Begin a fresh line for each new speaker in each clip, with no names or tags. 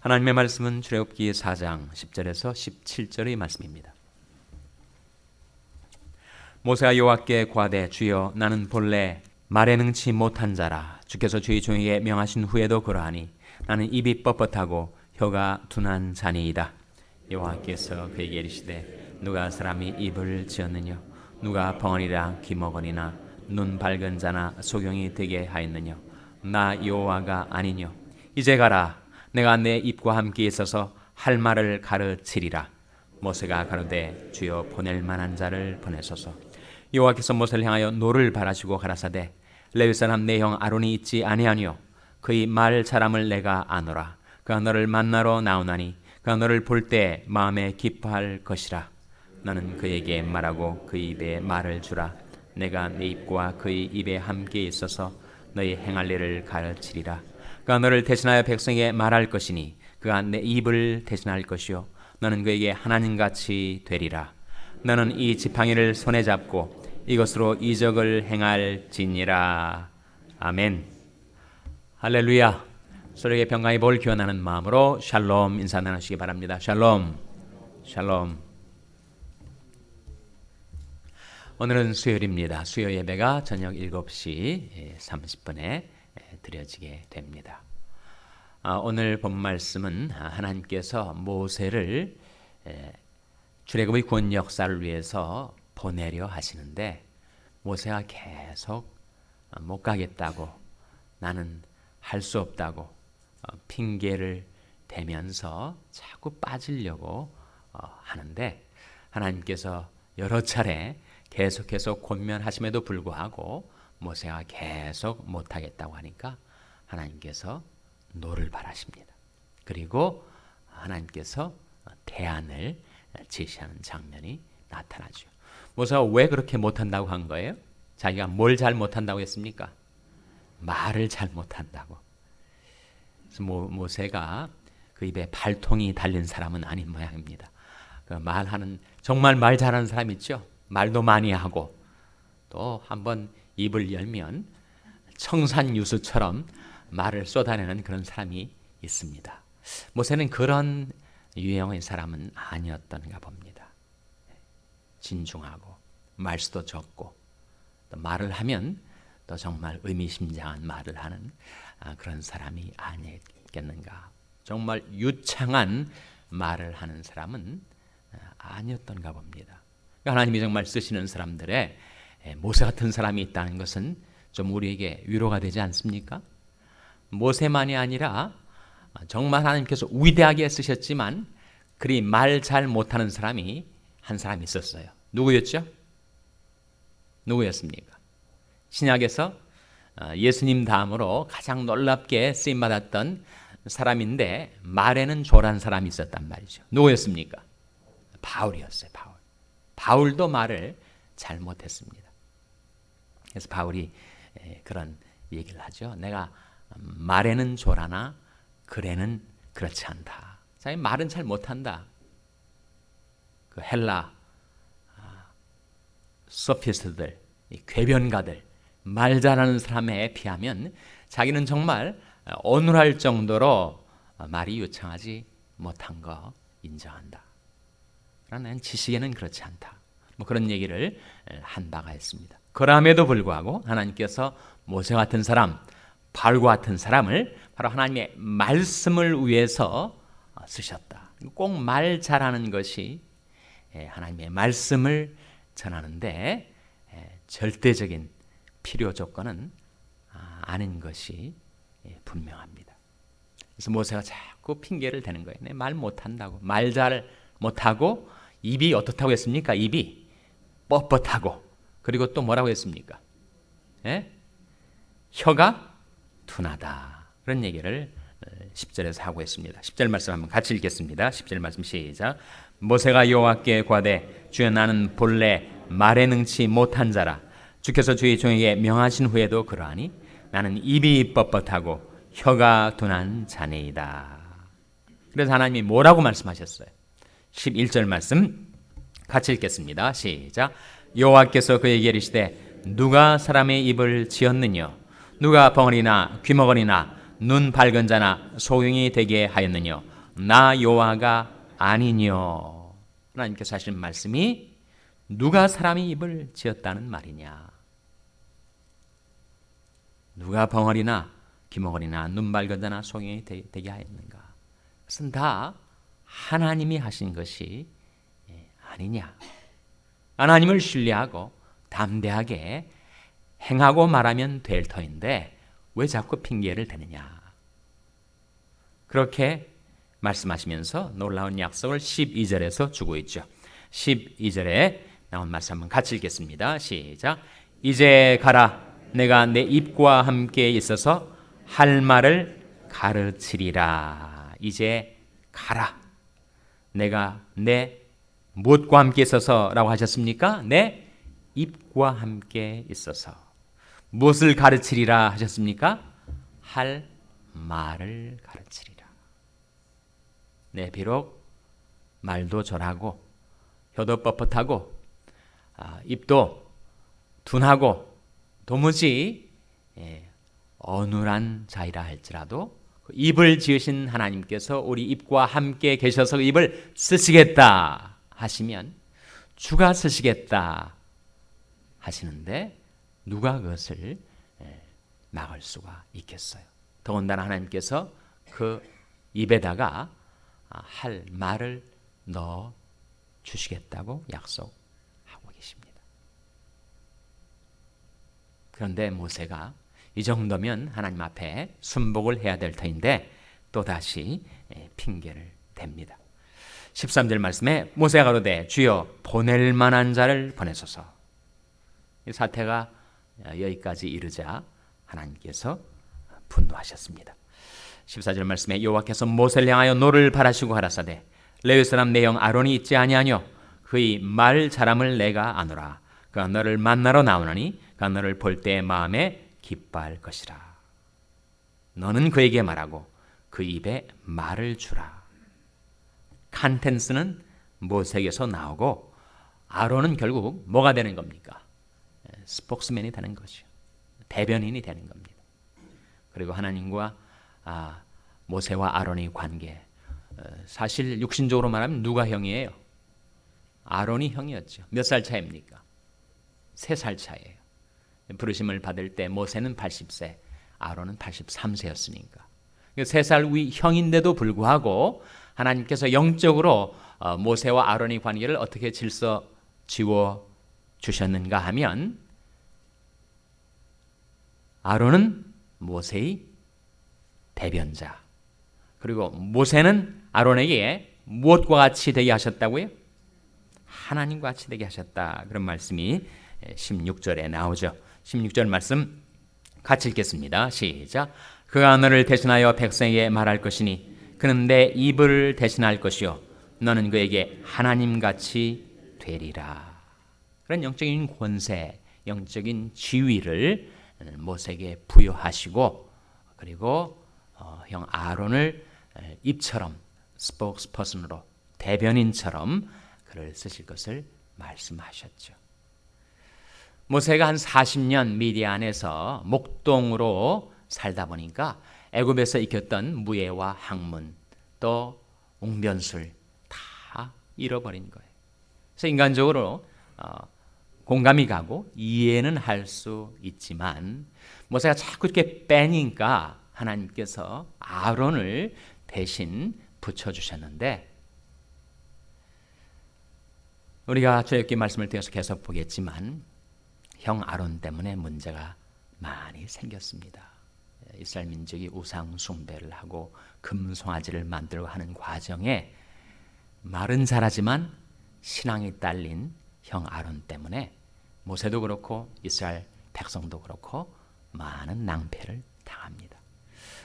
하나님의 말씀은 출애굽기 4장 10절에서 17절의 말씀입니다. 모세가 여호와께 고하되 주여 나는 본래 말에 능치 못한 자라. 주께서 주의 종에게 명하신 후에도 그러하니 나는 입이 뻣뻣하고 혀가 둔한 자니이다. 여호와께서 그에게 이르시되 누가 사람이 입을 지었느냐? 누가 벙어리라 귀머거니나 눈 밝은 자나 소경이 되게 하였느냐? 나 여호와가 아니뇨. 이제 가라. 내가 내 입과 함께 있어서 할 말을 가르치리라. 모세가 가로되 주여 보낼 만한 자를 보내소서. 여호와께서 모세를 향하여 노를 바라시고 가라사대 레위 사람 내 형 아론이 있지 아니하니요. 그의 말 잘함을 내가 아노라. 그가 너를 만나러 나오나니 그가 너를 볼 때 마음에 기뻐할 것이라. 나는 그에게 말하고 그의 입에 말을 주라. 내가 내 입과 그의 입에 함께 있어서 너의 행할 일을 가르치리라. 그가 너를 대신하여 백성에게 말할 것이니 그가 내 입을 대신할 것이요 너는 그에게 하나님같이 되리라. 너는 이 지팡이를 손에 잡고 이것으로 이적을 행할지니라. 아멘. 할렐루야. 서로에게 평강의 볼 기원하는 마음으로 샬롬 인사 나누시기 바랍니다. 샬롬. 샬롬. 오늘은 수요일입니다. 수요 예배가 저녁 7시 30분에 드려지게 됩니다. 오늘 본 말씀은 하나님께서 모세를 출애굽의 구원 역사를 위해서 보내려 하시는데 모세가 계속 못 가겠다고 나는 할 수 없다고 핑계를 대면서 자꾸 빠지려고 하는데 하나님께서 여러 차례 계속해서 권면하심에도 불구하고 모세가 계속 못하겠다고 하니까 하나님께서 노를 바라십니다. 그리고 하나님께서 대안을 제시하는 장면이 나타나죠. 모세가 왜 그렇게 못한다고 한 거예요? 자기가 뭘 잘 못한다고 했습니까? 말을 잘 못한다고. 그래서 모세가 그 입에 발통이 달린 사람은 아닌 모양입니다. 그 말하는 정말 말 잘하는 사람 있죠? 말도 많이 하고 또 한번 입을 열면 청산유수처럼 말을 쏟아내는 그런 사람이 있습니다. 모세는 그런 유형의 사람은 아니었던가 봅니다. 진중하고 말수도 적고 또 말을 하면 또 정말 의미심장한 말을 하는 그런 사람이 아니겠는가. 정말 유창한 말을 하는 사람은 아니었던가 봅니다. 하나님이 정말 쓰시는 사람들의 모세 같은 사람이 있다는 것은 좀 우리에게 위로가 되지 않습니까? 모세만이 아니라 정말 하나님께서 위대하게 쓰셨지만 그리 말 잘 못하는 사람이 한 사람이 있었어요. 누구였죠? 누구였습니까? 신약에서 예수님 다음으로 가장 놀랍게 쓰임받았던 사람인데 말에는 조란 사람이 있었단 말이죠. 누구였습니까? 바울이었어요. 바울도 말을 잘 못했습니다. 그래서 바울이 그런 얘기를 하죠. 내가 말에는 조라나 글에는 그렇지 않다. 자기 말은 잘 못한다. 그 헬라 소피스트들, 궤변가들, 말 잘하는 사람에 비하면 자기는 정말 어눌할 정도로 말이 유창하지 못한 거 인정한다. 그러나 지식에는 그렇지 않다. 뭐 그런 얘기를 한 바가 있습니다. 그럼에도 불구하고 하나님께서 모세 같은 사람, 바울과 같은 사람을 바로 하나님의 말씀을 위해서 쓰셨다. 꼭 말 잘하는 것이 하나님의 말씀을 전하는데 절대적인 필요 조건은 아닌 것이 분명합니다. 그래서 모세가 자꾸 핑계를 대는 거예요. 말 못한다고. 말 잘 못하고 입이 어떻다고 했습니까? 입이 뻣뻣하고 그리고 또 뭐라고 했습니까? 혀가 둔하다. 그런 얘기를 10절에서 하고 있습니다. 10절 말씀 한번 같이 읽겠습니다. 10절 말씀 시작. 모세가 여호와께 고하되 주여 나는 본래 말에 능치 못한 자라. 주께서 주의 종에게 명하신 후에도 그러하니 나는 입이 뻣뻣하고 혀가 둔한 자네이다. 그래서 하나님이 뭐라고 말씀하셨어요? 11절 말씀 같이 읽겠습니다. 시작. 여호와께서 그에게 이르시되 누가 사람의 입을 지었느냐? 누가 벙어리나 귀머거리나 눈 밝은 자나 소경이 되게 하였느뇨 나 여호와가 아니뇨. 하나님께서 하신 말씀이 누가 사람이 입을 지었다는 말이냐. 누가 벙어리나 기멍어리나 눈 밝은 자나 소경이 되게 하였는가. 그것은 다 하나님이 하신 것이 아니냐. 하나님을 신뢰하고 담대하게 행하고 말하면 될 터인데 왜 자꾸 핑계를 대느냐. 그렇게 말씀하시면서 놀라운 약속을 12절에서 주고 있죠. 12절에 나온 말씀 한번 같이 읽겠습니다. 시작. 이제 가라. 내가 내 입과 함께 있어서 할 말을 가르치리라. 이제 가라. 내가 내 무엇과 함께 있어서 라고 하셨습니까? 내 입과 함께 있어서. 무엇을 가르치리라 하셨습니까? 할 말을 가르치리라. 네, 비록 말도 절하고 혀도 뻣뻣하고 입도 둔하고 도무지 어눌한 자이라 할지라도 입을 지으신 하나님께서 우리 입과 함께 계셔서 입을 쓰시겠다 하시면 주가 쓰시겠다 하시는데 누가 그것을 막을 수가 있겠어요. 더군다나 하나님께서 그 입에다가 할 말을 넣어 주시겠다고 약속하고 계십니다. 그런데 모세가 이 정도면 하나님 앞에 순복을 해야 될 터인데 또다시 핑계를 댑니다. 13절 말씀에 모세가 가로되 주여 보낼 만한 자를 보내소서. 이 사태가 여기까지 이르자 하나님께서 분노하셨습니다. 14절 말씀에 여호와께서 모세를 향하여 노를 바라시고 하라사대 레위 사람 내 형 아론이 있지 아니하뇨 그의 말 잘함을 내가 아노라. 그가 너를 만나러 나오나니 그가 너를 볼 때의 마음에 기뻐할 것이라. 너는 그에게 말하고 그 입에 말을 주라. 컨텐츠는 모세에게서 나오고 아론은 결국 뭐가 되는 겁니까? 스포크스맨이 되는 거죠. 대변인이 되는 겁니다. 그리고 하나님과 모세와 아론의 관계, 사실 육신적으로 말하면 누가 형이에요? 아론이 형이었죠. 몇 살 차이입니까? 3살 차이예요. 부르심을 받을 때 모세는 80세, 아론은 83세였으니까 3살 위 형인데도 불구하고 하나님께서 영적으로 모세와 아론의 관계를 어떻게 질서 지워 주셨는가 하면 아론은 모세의 대변자, 그리고 모세는 아론에게 무엇과 같이 되게 하셨다고요? 하나님과 같이 되게 하셨다. 그런 말씀이 16절에 나오죠. 16절 말씀 같이 읽겠습니다. 시작. 그가 너를 대신하여 백성에게 말할 것이니 그는 내 입을 대신할 것이요 너는 그에게 하나님같이 되리라. 그런 영적인 권세, 영적인 지위를 모세에게 부여하시고 그리고 형 아론을 입처럼 스포크스퍼슨으로 대변인처럼 그를 쓰실 것을 말씀하셨죠. 모세가 한 40년 미디안에서 목동으로 살다 보니까 애굽에서 익혔던 무예와 학문 또 웅변술 다 잃어버린 거예요. 그래서 인간적으로 공감이 가고 이해는 할 수 있지만 모세가 자꾸 이렇게 빼니까 하나님께서 아론을 대신 붙여주셨는데 우리가 출애굽기 말씀을 통해서 계속 보겠지만 형 아론 때문에 문제가 많이 생겼습니다. 이스라엘 민족이 우상 숭배를 하고 금송아지를 만들고 하는 과정에 말은 잘하지만 신앙이 딸린 형 아론 때문에 모세도 그렇고 이스라엘 백성도 그렇고 많은 낭패를 당합니다.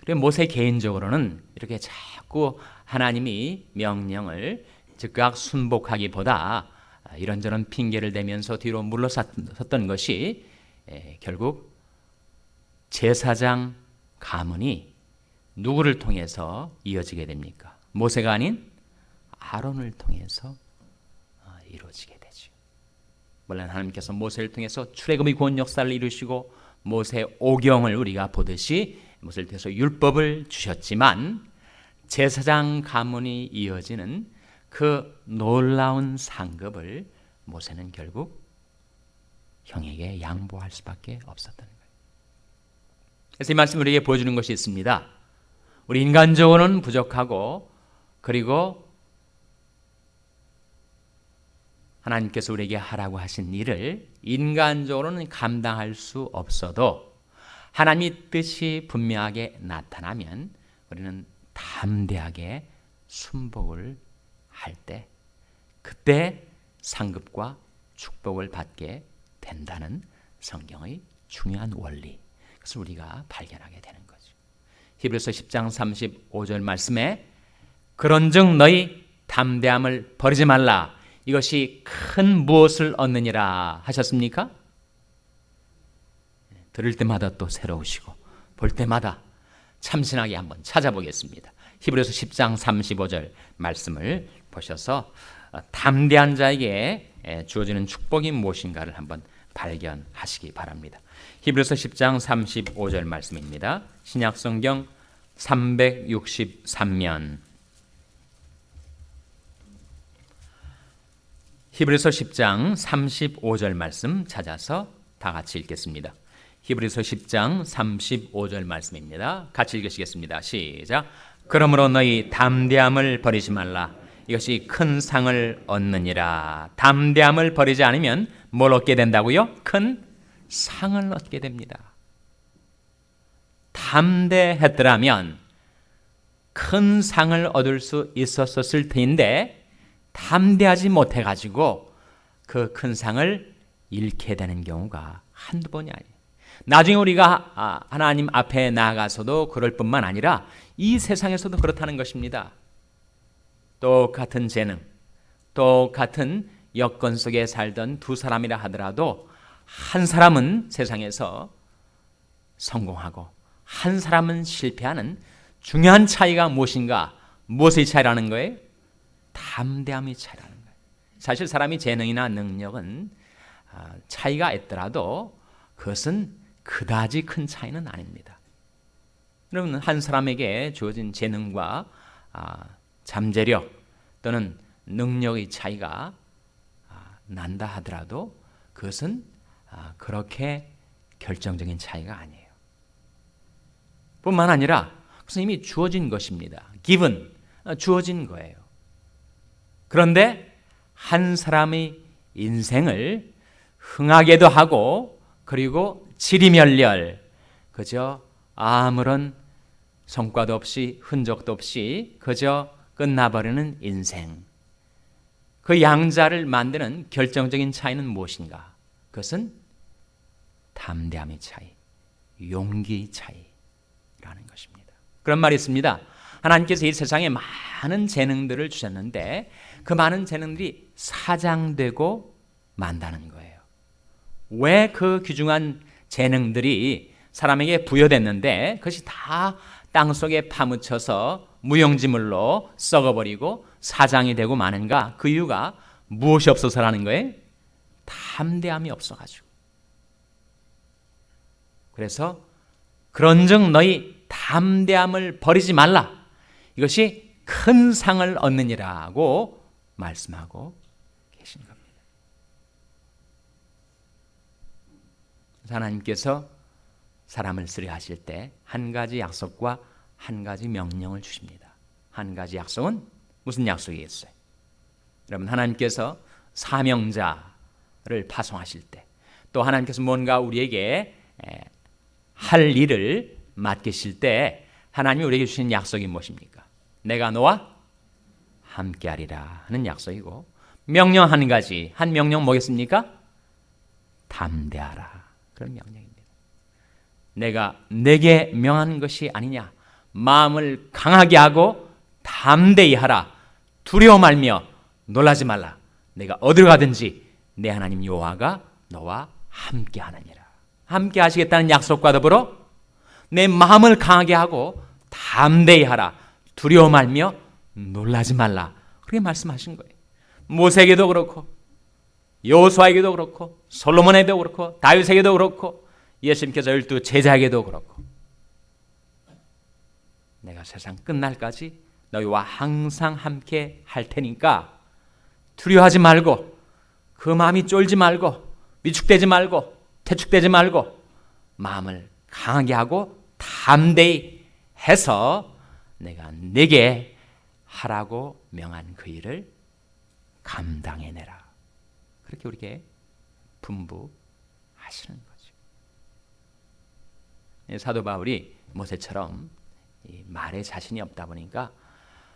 그리고 모세 개인적으로는 이렇게 자꾸 하나님이 명령을 즉각 순복하기보다 이런저런 핑계를 대면서 뒤로 물러섰던 것이 결국 제사장 가문이 누구를 통해서 이어지게 됩니까? 모세가 아닌 아론을 통해서 이루어지게 되죠. 물론 하나님께서 모세를 통해서 출애굽의 구원 역사를 이루시고 모세 오경을 우리가 보듯이 모세를 통해서 율법을 주셨지만 제사장 가문이 이어지는 그 놀라운 상급을 모세는 결국 형에게 양보할 수밖에 없었던 거예요. 그래서 이 말씀을 우리에게 보여주는 것이 있습니다. 우리 인간적으로는 부족하고 그리고 하나님께서 우리에게 하라고 하신 일을 인간적으로는 감당할 수 없어도 하나님의 뜻이 분명하게 나타나면 우리는 담대하게 순복을 할 때 그때 상급과 축복을 받게 된다는 성경의 중요한 원리, 그것을 우리가 발견하게 되는 거죠. 히브리서 10장 35절 말씀에 그런즉 너희 담대함을 버리지 말라. 이것이 큰 무엇을 얻느니라 하셨습니까? 들을 때마다 또 새로우시고 볼 때마다 참신하게 한번 찾아보겠습니다. 히브리서 10장 35절 말씀을 보셔서 담대한 자에게 주어지는 축복이 무엇인가를 한번 발견하시기 바랍니다. 히브리서 10장 35절 말씀입니다. 신약성경 363면 히브리서 10장 35절 말씀 찾아서 다 같이 읽겠습니다. 히브리서 10장 35절 말씀입니다. 같이 읽으시겠습니다. 시작. 그러므로 너희 담대함을 버리지 말라. 이것이 큰 상을 얻느니라. 담대함을 버리지 않으면 뭘 얻게 된다고요? 큰 상을 얻게 됩니다. 담대했더라면 큰 상을 얻을 수 있었을 텐데 담대하지 못해가지고 그 큰 상을 잃게 되는 경우가 한두 번이 아니에요. 나중에 우리가 하나님 앞에 나아가서도 그럴 뿐만 아니라 이 세상에서도 그렇다는 것입니다. 똑같은 재능, 똑같은 여건 속에 살던 두 사람이라 하더라도 한 사람은 세상에서 성공하고 한 사람은 실패하는 중요한 차이가 무엇인가? 무엇의 차이라는 거예요? 담대함의 차이라는 거예요. 사실 사람이 재능이나 능력은 차이가 있더라도 그것은 그다지 큰 차이는 아닙니다. 여러분, 한 사람에게 주어진 재능과 잠재력 또는 능력의 차이가 난다 하더라도 그것은 그렇게 결정적인 차이가 아니에요. 뿐만 아니라 그것은 이미 주어진 것입니다. given, 주어진 거예요. 그런데 한 사람의 인생을 흥하게도 하고 그리고 지리멸렬, 그저 아무런 성과도 없이 흔적도 없이 그저 끝나버리는 인생, 그 양자를 만드는 결정적인 차이는 무엇인가? 그것은 담대함의 차이, 용기의 차이라는 것입니다. 그런 말이 있습니다. 하나님께서 이 세상에 많은 재능들을 주셨는데 그 많은 재능들이 사장되고 만다는 거예요. 왜 그 귀중한 재능들이 사람에게 부여됐는데 그것이 다 땅속에 파묻혀서 무용지물로 썩어버리고 사장이 되고 마는가? 그 이유가 무엇이 없어서라는 거예요? 담대함이 없어가지고. 그래서 그런즉 너희 담대함을 버리지 말라. 이것이 큰 상을 얻느니라고 말씀하고 계신 겁니다. 하나님께서 사람을 쓰려 하실 때 한 가지 약속과 한 가지 명령을 주십니다. 한 가지 약속은 무슨 약속이겠어요? 여러분, 하나님께서 사명자를 파송하실 때 또 하나님께서 뭔가 우리에게 할 일을 맡기실 때 하나님이 우리에게 주신 약속이 무엇입니까? 내가 너와 함께하리라 하는 약속이고, 명령 한 가지, 한 명령 뭐겠습니까? 담대하라, 그런 명령입니다. 내가 내게 명한 것이 아니냐, 마음을 강하게 하고 담대히 하라, 두려워 말며 놀라지 말라, 내가 어디로 가든지 내 하나님 여호와가 너와 함께하느니라. 함께 하시겠다는 약속과 더불어 내 마음을 강하게 하고 담대히 하라, 두려워 말며 놀라지 말라, 그렇게 말씀하신 거예요. 모세에게도 그렇고 여호수아에게도 그렇고 솔로몬에게도 그렇고 다윗에게도 그렇고 예수님께서 12 제자에게도 그렇고 내가 세상 끝날까지 너희와 항상 함께 할 테니까 두려워하지 말고 그 마음이 쫄지 말고 위축되지 말고 퇴축되지 말고 마음을 강하게 하고 담대히 해서 내가 내게 하라고 명한 그 일을 감당해내라. 그렇게 우리에게 분부하시는 거죠. 사도 바울이 모세처럼 말에 자신이 없다 보니까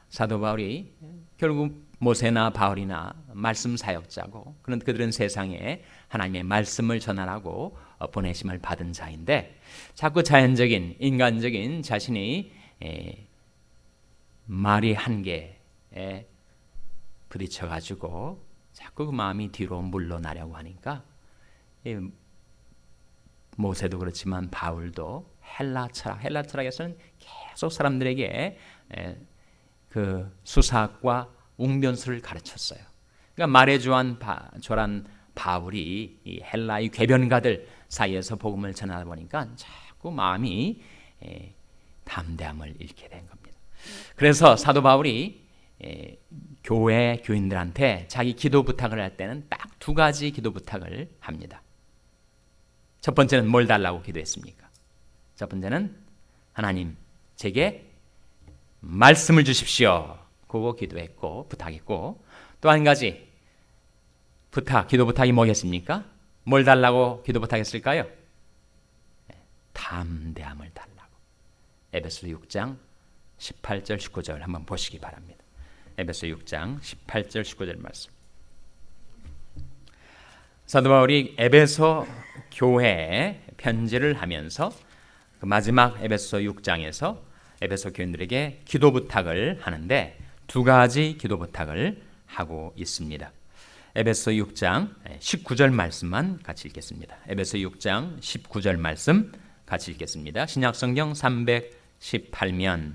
사도 바울이 결국 모세나 바울이나 말씀 사역자고 그런 그들은 세상에 하나님의 말씀을 전하라고 보내심을 받은 자인데 자꾸 자연적인 인간적인 자신이 말이 한계에 부딪혀가지고 자꾸 그 마음이 뒤로 물러나려고 하니까 모세도 그렇지만 바울도 헬라 철학에서는 계속 사람들에게 그 수사학과 웅변술을 가르쳤어요. 그러니까 말에 조란 바울이 이 헬라의 궤변가들 사이에서 복음을 전하다 보니까 자꾸 마음이 담대함을 잃게 된 겁니다. 그래서 사도 바울이 교회 교인들한테 자기 기도 부탁을 할 때는 딱 두 가지 기도 부탁을 합니다. 첫 번째는 뭘 달라고 기도했습니까? 첫 번째는 하나님 제게 말씀을 주십시오. 그거 기도했고 부탁했고 또 한 가지 기도 부탁이 뭐겠습니까? 뭘 달라고 기도 부탁했을까요? 담대함을 달라고. 에베소 6장 18절 19절 한번 보시기 바랍니다. 에베소 6장 18절 19절 말씀. 사도 바울이 에베소 교회에 편지를 하면서 그 마지막 에베소 6장에서 에베소 교인들에게 기도 부탁을 하는데 두 가지 기도 부탁을 하고 있습니다. 에베소 6장 19절 말씀만 같이 읽겠습니다. 에베소 6장 19절 말씀 같이 읽겠습니다. 신약성경 318면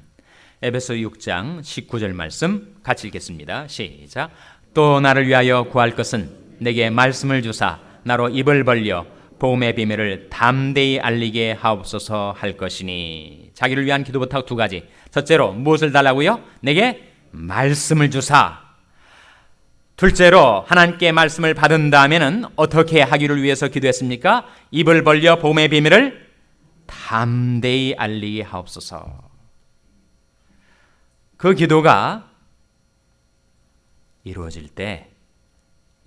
에베소 6장 19절 말씀 같이 읽겠습니다. 시작. 또 나를 위하여 구할 것은 내게 말씀을 주사 나로 입을 벌려 복음의 비밀을 담대히 알리게 하옵소서 할 것이니. 자기를 위한 기도 부탁 두 가지. 첫째로 무엇을 달라고요? 내게 말씀을 주사. 둘째로 하나님께 말씀을 받은 다음에는 어떻게 하기를 위해서 기도했습니까? 입을 벌려 복음의 비밀을 담대히 알리게 하옵소서. 그 기도가 이루어질 때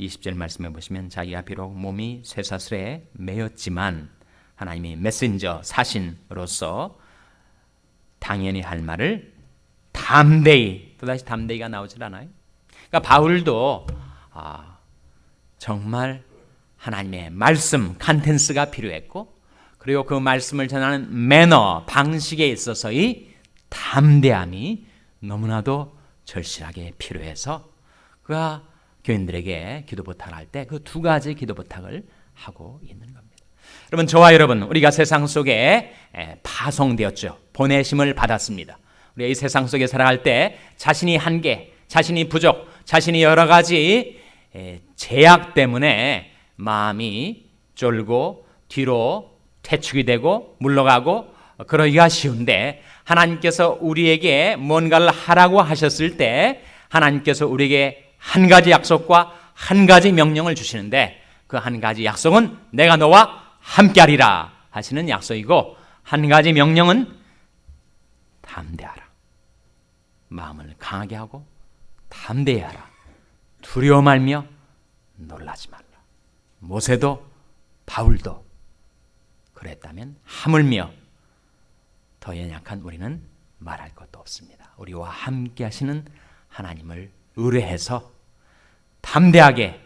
20절 말씀해 보시면 자기가 비록 몸이 쇠사슬에 매였지만 하나님이 메신저 사신으로서 당연히 할 말을 담대히, 또다시 담대히가 나오질 않아요. 그러니까 바울도 정말 하나님의 말씀 컨텐츠가 필요했고 그리고 그 말씀을 전하는 매너 방식에 있어서의 담대함이 너무나도 절실하게 필요해서 그가 교인들에게 기도 부탁을 할 때 그 두 가지 기도 부탁을 하고 있는 겁니다. 여러분, 저와 여러분, 우리가 세상 속에 파송되었죠. 보내심을 받았습니다. 우리가 이 세상 속에 살아갈 때 자신이 한계, 자신이 부족, 자신이 여러 가지 제약 때문에 마음이 쫄고 뒤로 퇴축이 되고 물러가고 그러기가 쉬운데 하나님께서 우리에게 뭔가를 하라고 하셨을 때 하나님께서 우리에게 한 가지 약속과 한 가지 명령을 주시는데 그 한 가지 약속은 내가 너와 함께하리라 하시는 약속이고 한 가지 명령은 담대하라. 마음을 강하게 하고 담대히 하라. 두려워 말며 놀라지 말라. 모세도 바울도 그랬다면 하물며 더 연약한 우리는 말할 것도 없습니다. 우리와 함께 하시는 하나님을 의뢰해서 담대하게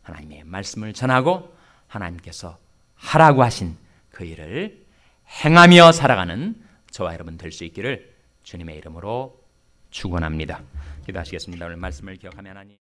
하나님의 말씀을 전하고 하나님께서 하라고 하신 그 일을 행하며 살아가는 저와 여러분 될 수 있기를 주님의 이름으로 축원합니다. 기도하시겠습니다. 오늘 말씀을 기억하며 하나님